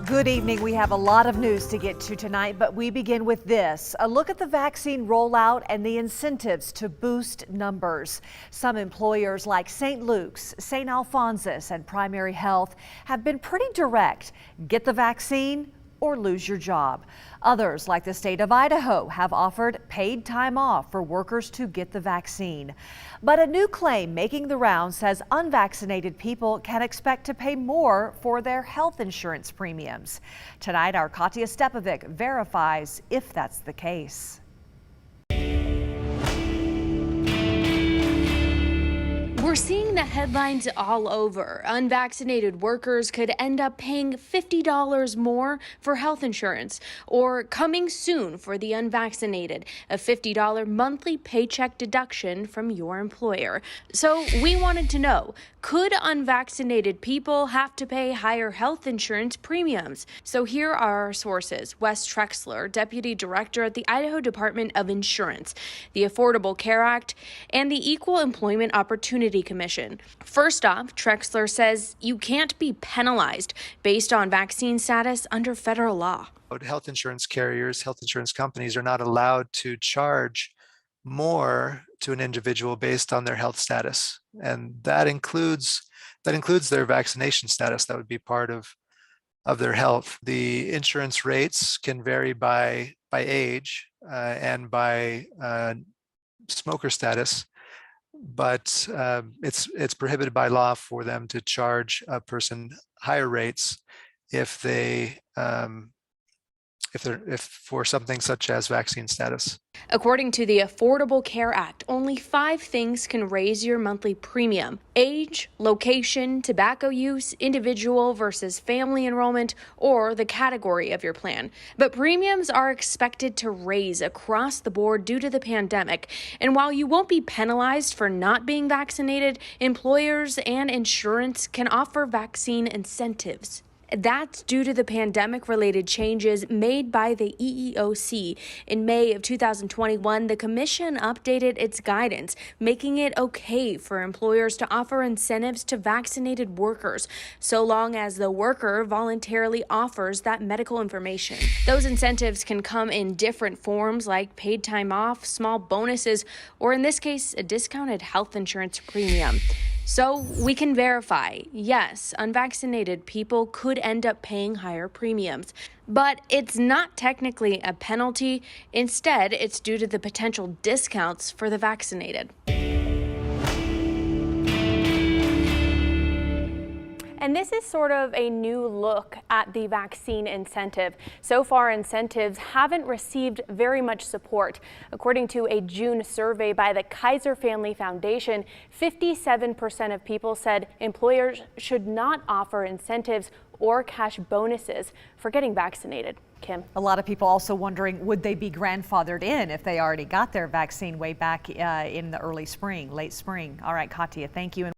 Good evening. We have a lot of news to get to tonight, but we begin with this. A look at the vaccine rollout and the incentives to boost numbers. Some employers like St. Luke's, St. Alphonsus, and Primary Health have been pretty direct. Get the vaccine or lose your job. Others, like the state of Idaho, have offered paid time off for workers to get the vaccine. But a new claim making the rounds says unvaccinated people can expect to pay more for their health insurance premiums. Tonight, our Katya Stepovic verifies if that's the case. We're seeing the headlines all over. Unvaccinated workers could end up paying $50 more for health insurance, or coming soon for the unvaccinated, a $50 monthly paycheck deduction from your employer. So we wanted to know, could unvaccinated people have to pay higher health insurance premiums? So here are our sources. Wes Trexler, Deputy Director at the Idaho Department of Insurance, the Affordable Care Act, and the Equal Employment Opportunity Commission. First off, Trexler says you can't be penalized based on vaccine status under federal law. Health insurance carriers, health insurance companies are not allowed to charge more to an individual based on their health status. And that includes their vaccination status. That would be part of their health. The insurance rates can vary by age and by smoker status. But it's prohibited by law for them to charge a person higher rates if for something such as vaccine status. According to the Affordable Care Act, only 5 things can raise your monthly premium: age, location, tobacco use, individual versus family enrollment, or the category of your plan. But premiums are expected to raise across the board due to the pandemic. And while you won't be penalized for not being vaccinated, employers and insurance can offer vaccine incentives. That's due to the pandemic-related changes made by the EEOC. In May of 2021, the commission updated its guidance, making it okay for employers to offer incentives to vaccinated workers, so long as the worker voluntarily offers that medical information. Those incentives can come in different forms, like paid time off, small bonuses, or in this case, a discounted health insurance premium. So we can verify, yes, unvaccinated people could end up paying higher premiums, but it's not technically a penalty. Instead, it's due to the potential discounts for the vaccinated. And this is sort of a new look at the vaccine incentive. So far, incentives haven't received very much support. According to a June survey by the Kaiser Family Foundation, 57% of people said employers should not offer incentives or cash bonuses for getting vaccinated. Kim. A lot of people also wondering, would they be grandfathered in if they already got their vaccine way back in the early spring, late spring? All right, Katya, thank you.